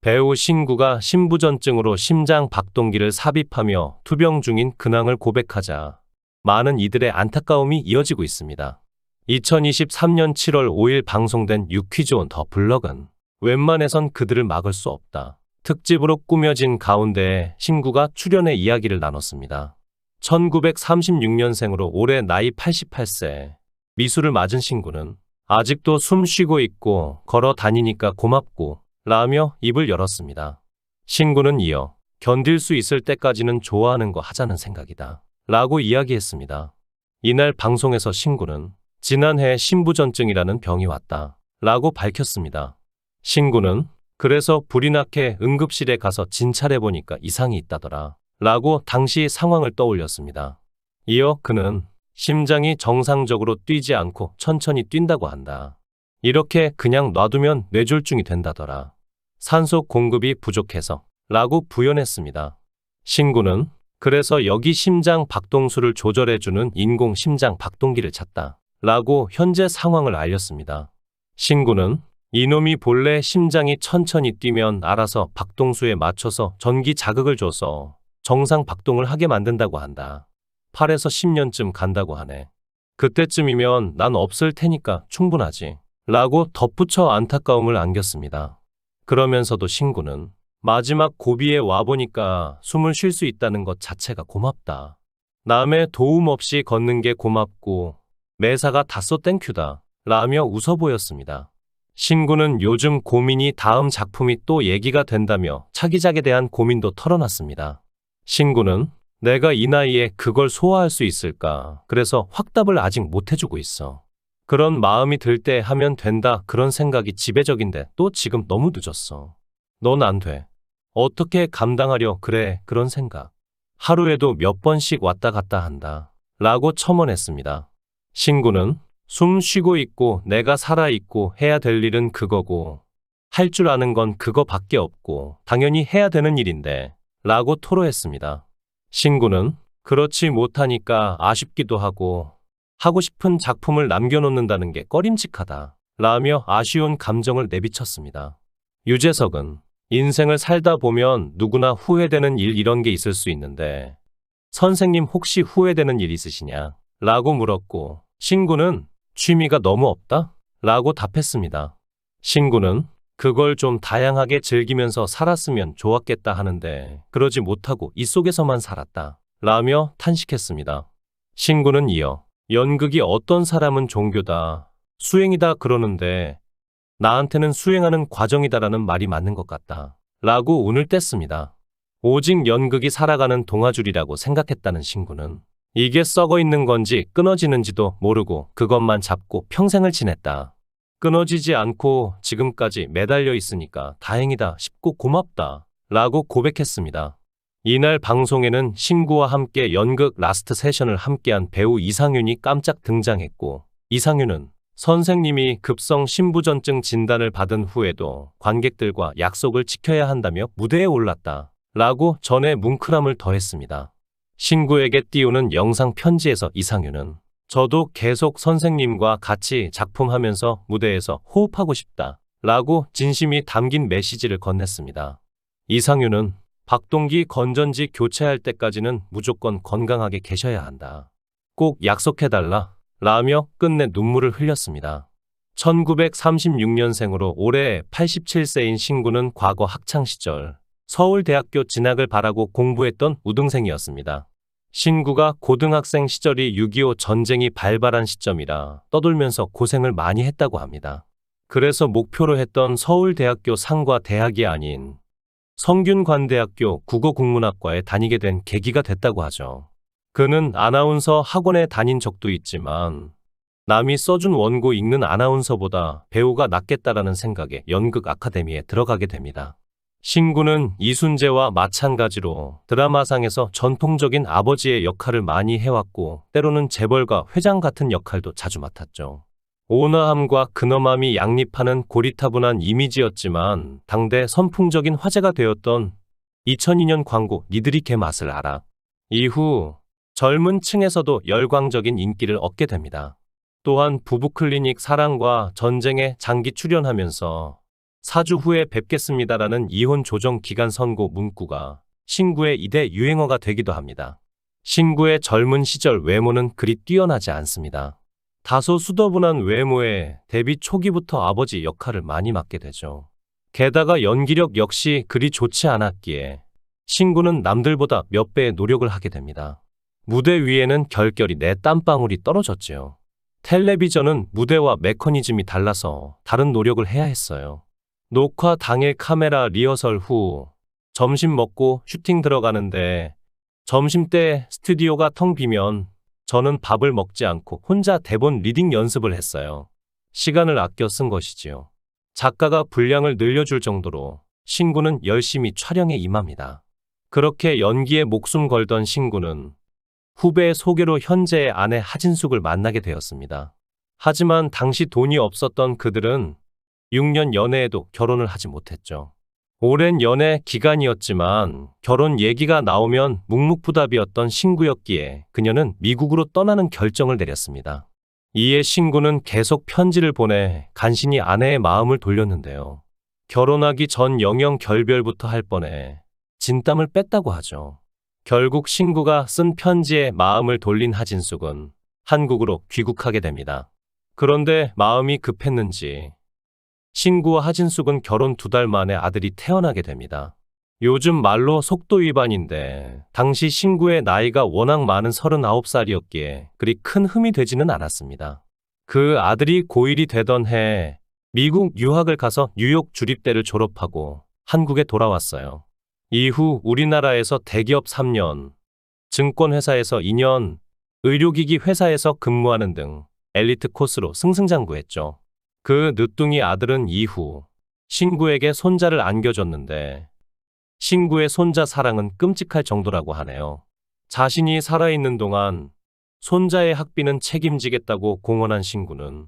배우 신구가 신부전증으로 심장 박동기를 삽입하며 투병 중인 근황을 고백하자 많은 이들의 안타까움이 이어지고 있습니다. 2023년 7월 5일 방송된 유퀴즈 온 더 블럭은 웬만해선 그들을 막을 수 없다 특집으로 꾸며진 가운데 신구가 출연의 이야기를 나눴습니다. 1936년생으로 올해 나이 88세. 미술을 맞은 신구는 아직도 숨 쉬고 있고 걸어 다니니까 고맙고 라며 입을 열었습니다. 신구는 이어 견딜 수 있을 때까지는 좋아하는 거 하자는 생각이다 라고 이야기했습니다. 이날 방송에서 신구는 지난해 신부전증이라는 병이 왔다 라고 밝혔습니다. 신구는 그래서 불이 나게 응급실에 가서 진찰해보니까 이상이 있다더라 라고 당시 상황을 떠올렸습니다. 이어 그는 심장이 정상적으로 뛰지 않고 천천히 뛴다고 한다. 이렇게 그냥 놔두면 뇌졸중이 된다더라. 산소 공급이 부족해서 라고 부연했습니다. 신구는 그래서 여기 심장 박동수를 조절해주는 인공 심장 박동기를 찾다 라고 현재 상황을 알렸습니다. 신구는 이놈이 본래 심장이 천천히 뛰면 알아서 박동수에 맞춰서 전기 자극을 줘서 정상 박동을 하게 만든다고 한다. 8에서 10년쯤 간다고 하네. 그때쯤이면 난 없을 테니까 충분하지 라고 덧붙여 안타까움을 안겼습니다. 그러면서도 신구는 마지막 고비에 와보니까 숨을 쉴 수 있다는 것 자체가 고맙다. 남의 도움 없이 걷는 게 고맙고 매사가 다써 땡큐다 라며 웃어 보였습니다. 신구는 요즘 고민이 다음 작품이 또 얘기가 된다며 차기작에 대한 고민도 털어놨습니다. 신구는 내가 이 나이에 그걸 소화할 수 있을까? 그래서 확답을 아직 못 해주고 있어. 그런 마음이 들 때 하면 된다 그런 생각이 지배적인데 또 지금 너무 늦었어. 넌 안 돼. 어떻게 감당하려 그래 그런 생각. 하루에도 몇 번씩 왔다 갔다 한다 라고 첨언했습니다. 신구는 숨 쉬고 있고 내가 살아있고 해야 될 일은 그거고 할 줄 아는 건 그거밖에 없고 당연히 해야 되는 일인데 라고 토로했습니다. 신구는 그렇지 못하니까 아쉽기도 하고 하고 싶은 작품을 남겨놓는다는 게 꺼림칙하다 라며 아쉬운 감정을 내비쳤습니다. 유재석은 인생을 살다 보면 누구나 후회되는 일 이런 게 있을 수 있는데 선생님 혹시 후회되는 일 있으시냐? 라고 물었고 신구는 취미가 너무 없다? 라고 답했습니다. 신구는 그걸 좀 다양하게 즐기면서 살았으면 좋았겠다 하는데 그러지 못하고 이 속에서만 살았다 라며 탄식했습니다. 신구는 이어 연극이 어떤 사람은 종교다, 수행이다 그러는데 나한테는 수행하는 과정이다라는 말이 맞는 것 같다 라고 운을 뗐습니다. 오직 연극이 살아가는 동아줄이라고 생각했다는 신구는 이게 썩어 있는 건지 끊어지는지도 모르고 그것만 잡고 평생을 지냈다. 끊어지지 않고 지금까지 매달려 있으니까 다행이다 싶고 고맙다 라고 고백했습니다. 이날 방송에는 신구와 함께 연극 라스트 세션을 함께한 배우 이상윤이 깜짝 등장했고 이상윤은 선생님이 급성 신부전증 진단을 받은 후에도 관객들과 약속을 지켜야 한다며 무대에 올랐다 라고 전에 뭉클함을 더했습니다. 신구에게 띄우는 영상 편지에서 이상윤은 저도 계속 선생님과 같이 작품하면서 무대에서 호흡하고 싶다 라고 진심이 담긴 메시지를 건넸습니다. 이상윤은 박동기 건전지 교체할 때까지는 무조건 건강하게 계셔야 한다. 꼭 약속해달라 라며 끝내 눈물을 흘렸습니다. 1936년생으로 올해 87세인 신구는 과거 학창시절 서울대학교 진학을 바라고 공부했던 우등생이었습니다. 신구가 고등학생 시절이 6.25 전쟁이 발발한 시점이라 떠돌면서 고생을 많이 했다고 합니다. 그래서 목표로 했던 서울대학교 상과 대학이 아닌 성균관대학교 국어국문학과에 다니게 된 계기가 됐다고 하죠. 그는 아나운서 학원에 다닌 적도 있지만 남이 써준 원고 읽는 아나운서보다 배우가 낫겠다라는 생각에 연극 아카데미에 들어가게 됩니다. 신구는 이순재와 마찬가지로 드라마상에서 전통적인 아버지의 역할을 많이 해왔고 때로는 재벌가 회장 같은 역할도 자주 맡았죠. 온화함과 근엄함이 양립하는 고리타분한 이미지였지만 당대 선풍적인 화제가 되었던 2002년 광고 니들이 개 맛을 알아. 이후 젊은 층에서도 열광적인 인기를 얻게 됩니다. 또한 부부클리닉 사랑과 전쟁에 장기 출연하면서 4주 후에 뵙겠습니다라는 이혼 조정 기간 선고 문구가 신구의 이대 유행어가 되기도 합니다. 신구의 젊은 시절 외모는 그리 뛰어나지 않습니다. 다소 수더분한 외모에 데뷔 초기부터 아버지 역할을 많이 맡게 되죠. 게다가 연기력 역시 그리 좋지 않았기에 신구는 남들보다 몇 배의 노력을 하게 됩니다. 무대 위에는 결결이 내 땀방울이 떨어졌지요. 텔레비전은 무대와 메커니즘이 달라서 다른 노력을 해야 했어요. 녹화 당일 카메라 리허설 후 점심 먹고 슈팅 들어가는데 점심때 스튜디오가 텅 비면 저는 밥을 먹지 않고 혼자 대본 리딩 연습을 했어요. 시간을 아껴 쓴 것이지요. 작가가 분량을 늘려줄 정도로 신구는 열심히 촬영에 임합니다. 그렇게 연기에 목숨 걸던 신구는 후배의 소개로 현재의 아내 하진숙을 만나게 되었습니다. 하지만 당시 돈이 없었던 그들은 6년 연애에도 결혼을 하지 못했죠. 오랜 연애 기간이었지만 결혼 얘기가 나오면 묵묵부답이었던 신구였기에 그녀는 미국으로 떠나는 결정을 내렸습니다. 이에 신구는 계속 편지를 보내 간신히 아내의 마음을 돌렸는데요. 결혼하기 전 영영 결별부터 할 뻔해 진땀을 뺐다고 하죠. 결국 신구가 쓴 편지에 마음을 돌린 하진숙은 한국으로 귀국하게 됩니다. 그런데 마음이 급했는지 신구와 하진숙은 결혼 2달 만에 아들이 태어나게 됩니다. 요즘 말로 속도 위반인데 당시 신구의 나이가 워낙 많은 39살이었기에 그리 큰 흠이 되지는 않았습니다. 그 아들이 고1이 되던 해 미국 유학을 가서 뉴욕 주립대를 졸업하고 한국에 돌아왔어요. 이후 우리나라에서 대기업 3년, 증권회사에서 2년, 의료기기 회사에서 근무하는 등 엘리트 코스로 승승장구했죠. 그 늦둥이 아들은 이후 신구에게 손자를 안겨줬는데 신구의 손자 사랑은 끔찍할 정도라고 하네요. 자신이 살아있는 동안 손자의 학비는 책임지겠다고 공언한 신구는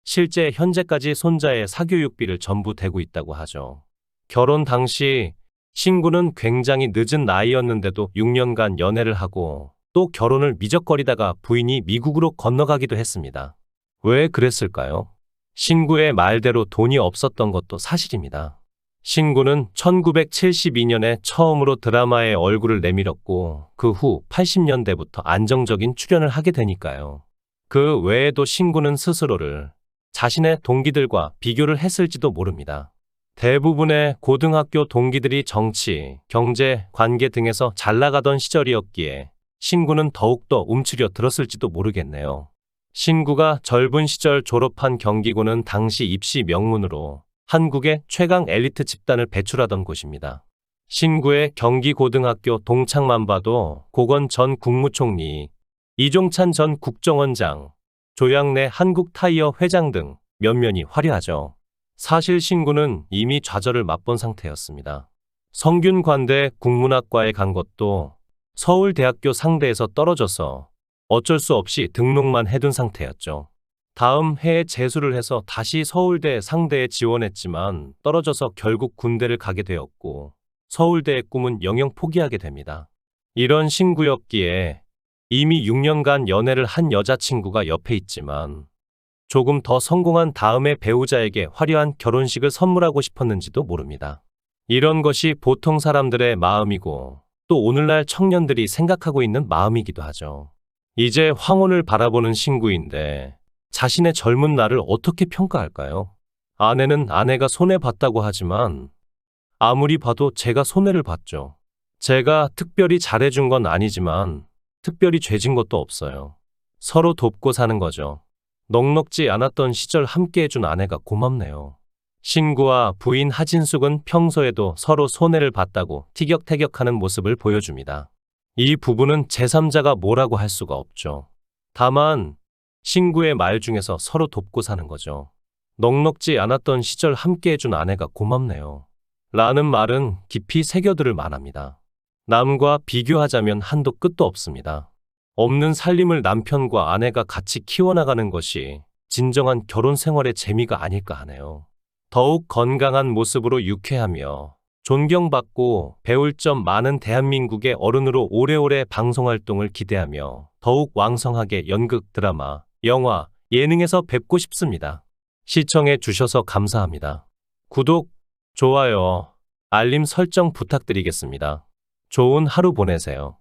실제 현재까지 손자의 사교육비를 전부 대고 있다고 하죠. 결혼 당시 신구는 굉장히 늦은 나이였는데도 6년간 연애를 하고 또 결혼을 미적거리다가 부인이 미국으로 건너가기도 했습니다. 왜 그랬을까요? 신구의 말대로 돈이 없었던 것도 사실입니다. 신구는 1972년에 처음으로 드라마에 얼굴을 내밀었고 그 후 80년대부터 안정적인 출연을 하게 되니까요. 그 외에도 신구는 스스로를 자신의 동기들과 비교를 했을지도 모릅니다. 대부분의 고등학교 동기들이 정치, 경제, 관계 등에서 잘 나가던 시절이었기에 신구는 더욱더 움츠려 들었을지도 모르겠네요. 신구가 젊은 시절 졸업한 경기고는 당시 입시 명문으로 한국의 최강 엘리트 집단을 배출하던 곳입니다. 신구의 경기고등학교 동창만 봐도 고건 전 국무총리, 이종찬 전 국정원장, 조양래 한국타이어 회장 등 면면이 화려하죠. 사실 신구는 이미 좌절을 맛본 상태였습니다. 성균관대 국문학과에 간 것도 서울대학교 상대에서 떨어져서 어쩔 수 없이 등록만 해둔 상태였죠. 다음 해에 재수를 해서 다시 서울대 상대에 지원했지만 떨어져서 결국 군대를 가게 되었고 서울대의 꿈은 영영 포기하게 됩니다. 이런 신구였기에 이미 6년간 연애를 한 여자친구가 옆에 있지만 조금 더 성공한 다음에 배우자에게 화려한 결혼식을 선물하고 싶었는지도 모릅니다. 이런 것이 보통 사람들의 마음이고 또 오늘날 청년들이 생각하고 있는 마음이기도 하죠. 이제 황혼을 바라보는 신구인데 자신의 젊은 날을 어떻게 평가할까요? 아내는 아내가 손해봤다고 하지만 아무리 봐도 제가 손해를 봤죠. 제가 특별히 잘해준 건 아니지만 특별히 죄진 것도 없어요. 서로 돕고 사는 거죠. 넉넉지 않았던 시절 함께해준 아내가 고맙네요. 신구와 부인 하진숙은 평소에도 서로 손해를 봤다고 티격태격하는 모습을 보여줍니다. 이 부부는 제3자가 뭐라고 할 수가 없죠. 다만 신구의 말 중에서 서로 돕고 사는 거죠. 넉넉지 않았던 시절 함께해준 아내가 고맙네요. 라는 말은 깊이 새겨들을 만합니다. 남과 비교하자면 한도 끝도 없습니다. 없는 살림을 남편과 아내가 같이 키워나가는 것이 진정한 결혼 생활의 재미가 아닐까 하네요. 더욱 건강한 모습으로 유쾌하며 존경받고 배울 점 많은 대한민국의 어른으로 오래오래 방송활동을 기대하며 더욱 왕성하게 연극, 드라마, 영화, 예능에서 뵙고 싶습니다. 시청해 주셔서 감사합니다. 구독, 좋아요, 알림 설정 부탁드리겠습니다. 좋은 하루 보내세요.